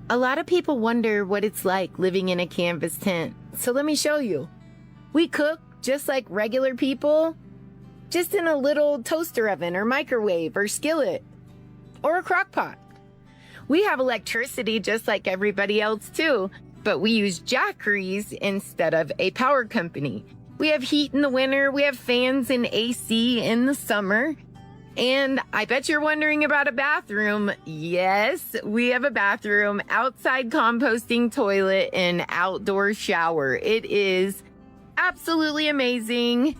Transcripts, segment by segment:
A lot of people wonder what it's like living in a canvas tent, so let me show you. We cook just like regular people, just in a little toaster oven or microwave or skillet or a crock pot. We have electricity just like everybody else too, but we use jackeries instead of a power company. We have heat in the winter, we have fans and AC in the summer. And I bet you're wondering about a bathroom. Yes, we have a bathroom, outside composting toilet, and outdoor shower. It is absolutely amazing.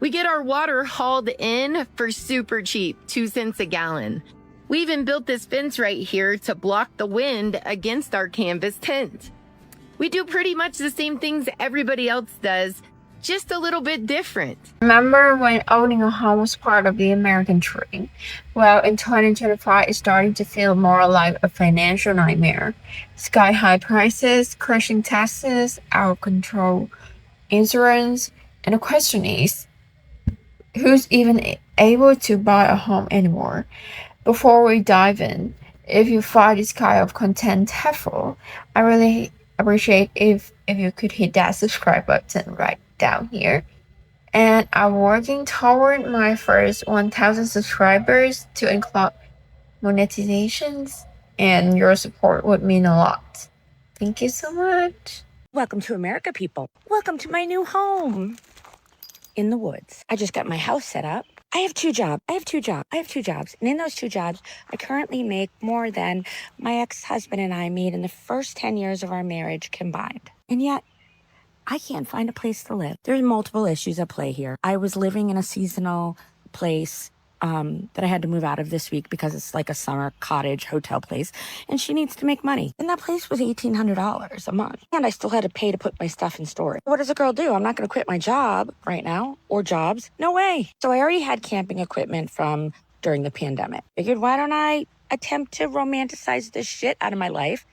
We get our water hauled in for super cheap, 2 cents a gallon. We even built this fence right here to block the wind against our canvas tent. We do pretty much the same things everybody else does, just a little bit different. Remember when owning a home was part of the American dream? Well, in 2025, it's starting to feel more like a financial nightmare. Sky-high prices, crushing taxes, out-of-control insurance, and the question is, who's even able to buy a home anymore? Before we dive in, if you find this kind of content helpful, I really appreciate if you could hit that subscribe button right down here. And I'm working toward my first 1,000 subscribers to include monetizations, and your support would mean a lot. Thank you so much. Welcome to America, people. Welcome to my new home in the woods. I just got my house set up. I have two jobs. And in those 2 jobs, I currently make more than my ex-husband and I made in the first 10 years of our marriage combined. And yet, I can't find a place to live. There's multiple issues at play here. I was living in a seasonal place that I had to move out of this week because it's like a summer cottage hotel place, and she needs to make money. And that place was $1,800 a month, and I still had to pay to put my stuff in storage. What does a girl do? I'm not going to quit my job right now, or jobs. No way. So I already had camping equipment from during the pandemic. Figured, why don't I attempt to romanticize this shit out of my life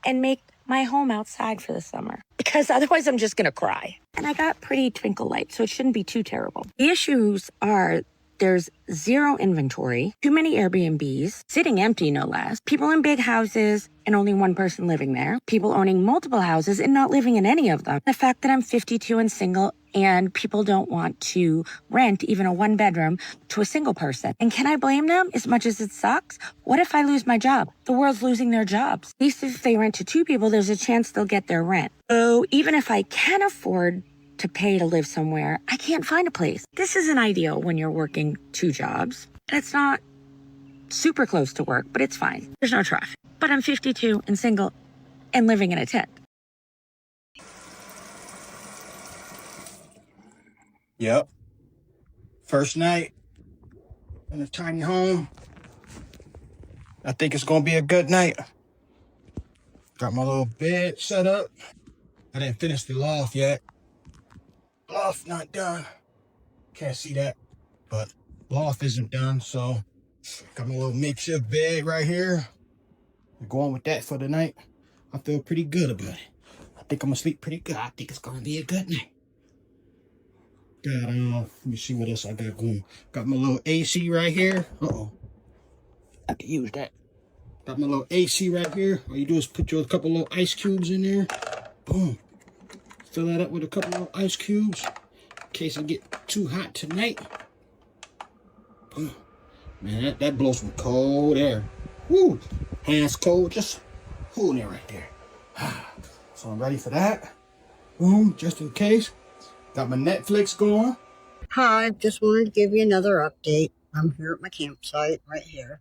and make my home outside for the summer, because otherwise I'm just going to cry. And I got pretty twinkle lights, so it shouldn't be too terrible. The issues are there's zero inventory, too many Airbnbs, sitting empty no less, people in big houses and only one person living there, people owning multiple houses and not living in any of them. The fact that I'm 52 and single and people don't want to rent even a 1-bedroom to a single person. And can I blame them? As much as it sucks, what if I lose my job? The world's losing their jobs. At least if they rent to 2 people, there's a chance they'll get their rent. So even if I can afford to pay to live somewhere, I can't find a place. This isn't ideal when you're working 2 jobs. And it's not super close to work, but it's fine. There's no traffic. But I'm 52 and single and living in a tent. Yep. First night in a tiny home. I think it's gonna be a good night. Got my little bed set up. I didn't finish the loft yet. Loft not done. Can't see that, but loft isn't done, so got my little makeshift bed right here. I'm going with that for the night. I feel pretty good about it. I think I'm gonna sleep pretty good. I think it's gonna be a good night. Got let me see what else I got going. Got my little AC right here. I can use that. Got my little AC right here. All you do is put your couple little ice cubes in there. Boom. Fill that up with a couple little ice cubes in case it get too hot tonight. Boom. Man, that blows some cold air. Woo! Hands cold, just holding it right there. So I'm ready for that. Boom, just in case. Got my Netflix going. Hi, just wanted to give you another update. I'm here at my campsite right here.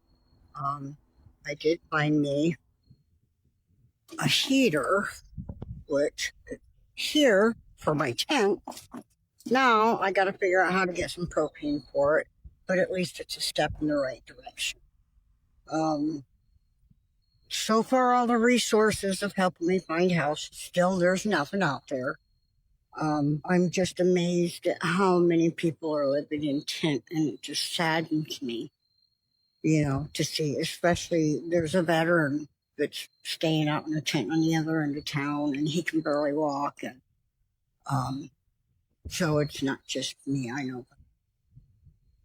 I did find me a heater, which is here for my tent. Now I got to figure out how to get some propane for it, but at least it's a step in the right direction. So far, all the resources have helped me find houses. Still, there's nothing out there. I'm just amazed at how many people are living in tent, and it just saddens me, to see, especially there's a veteran that's staying out in a tent on the other end of town, and he can barely walk. And so it's not just me, I know.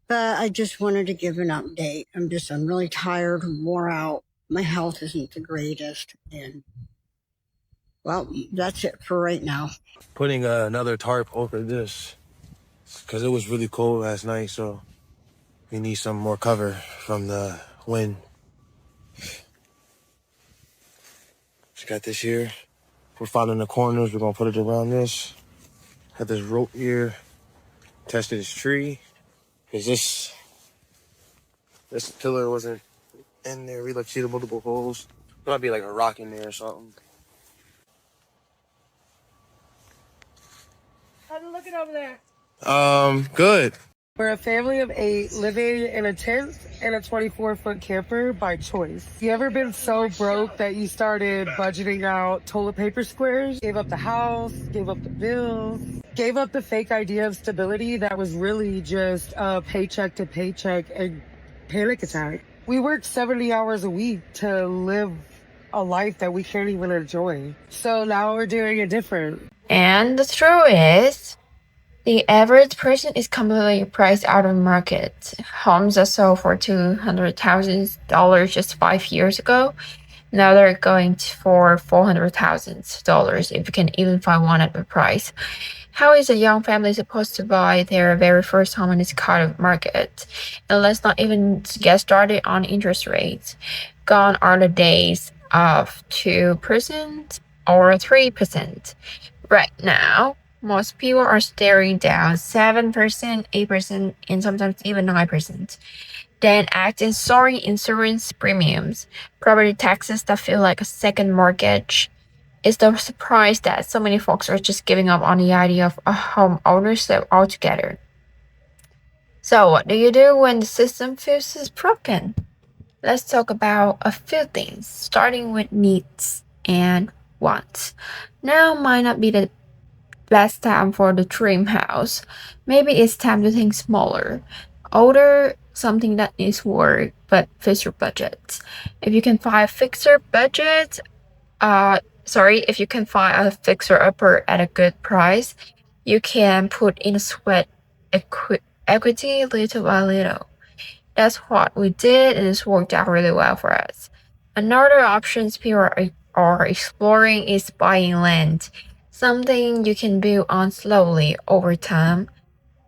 But I just wanted to give an update. I'm really tired and wore out, My health isn't the greatest, and well, that's it for right now. Putting another tarp over this because it was really cold last night, so we need some more cover from the wind. Just got this here. We're finding the corners. We're gonna put it around this. Have this rope here. Tested this tree because this pillar wasn't in there. We see the multiple holes. There might be like a rock in there or something. How's it looking over there? Good. We're a family of 8 living in a tent and a 24-foot camper by choice. You ever been so broke that you started budgeting out toilet paper squares, gave up the house, gave up the bills, gave up the fake idea of stability that was really just a paycheck to paycheck and panic attack? We work 70 hours a week to live a life that we can't even enjoy. So now we're doing it different. And the truth is, the average person is completely priced out of the market. Homes that sold for $200,000 just 5 years ago, now they're going for $400,000 if you can even find one at the price. How is a young family supposed to buy their very first home in this kind of market? And let's not even get started on interest rates. Gone are the days of 2% or 3%. Right now, most people are staring down 7%, 8%, and sometimes even 9%. Then act in soaring insurance premiums, property taxes that feel like a second mortgage. It's the surprise that so many folks are just giving up on the idea of a home ownership altogether. So what do you do when the system feels is broken? Let's talk about a few things, starting with needs and wants. Now might not be the best time for the dream house. Maybe it's time to think smaller. Order something that needs work but fits your budget. If you can find a fixer upper at a good price, you can put in sweat equity little by little. That's what we did, and it's worked out really well for us. Another option people are exploring is buying land, something you can build on slowly over time.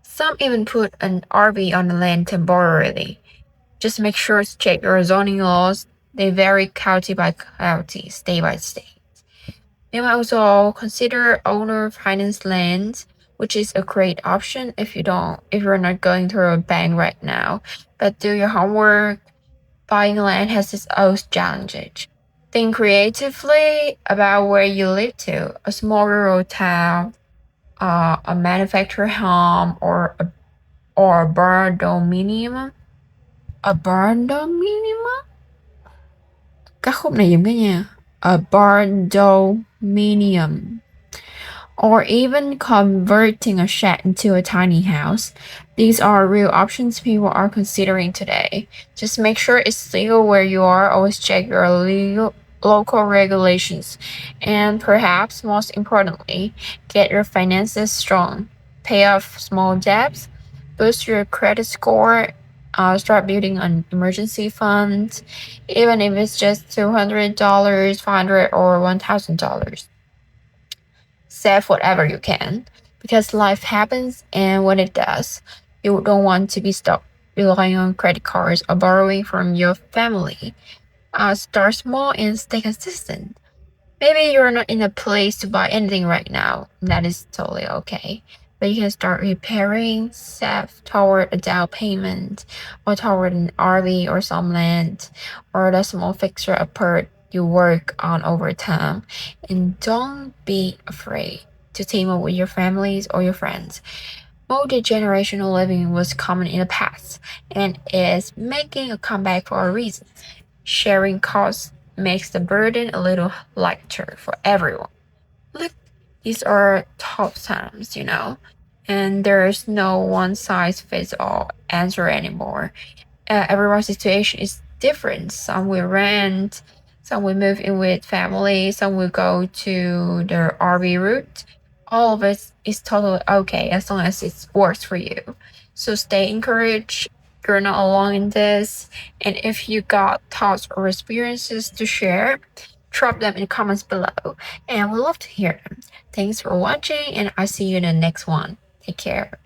Some even put an RV on the land temporarily. Just make sure to check your zoning laws. They vary county by county, state by state. You might also consider owner finance land, which is a great option if you're not going through a bank right now. But do your homework. Buying land has its own challenges. Think creatively about where you live to. A small rural town, a manufactured home, or a barn dominium. A barn dominium? Các khúc này dùng cái nha. A barn dominium. Or even converting a shed into a tiny house. These are real options people are considering today. Just make sure it's legal where you are. Always check your local regulations. And perhaps most importantly, get your finances strong. Pay off small debts, boost your credit score, start building an emergency fund, even if it's just $200, $500, or $1,000. Save whatever you can, because life happens, and when it does, you don't want to be stuck relying on credit cards or borrowing from your family. Start small and stay consistent. Maybe you're not in a place to buy anything right now. That is totally okay. But you can start repairing, save toward a down payment, or toward an RV or some land, or the small fixer-upper you work on over time. And don't be afraid to team up with your families or your friends. Multi-generational living was common in the past and is making a comeback for a reason. Sharing costs makes the burden a little lighter for everyone. Look, these are tough times, and there's no one-size-fits-all answer anymore. Everyone's situation is different. Some will rent, some will move in with family, some will go to the RV route. All of it is totally okay as long as it works for you. So stay encouraged, you're not alone in this. And if you got thoughts or experiences to share, drop them in the comments below, and we'd love to hear them. Thanks for watching, and I'll see you in the next one. Take care.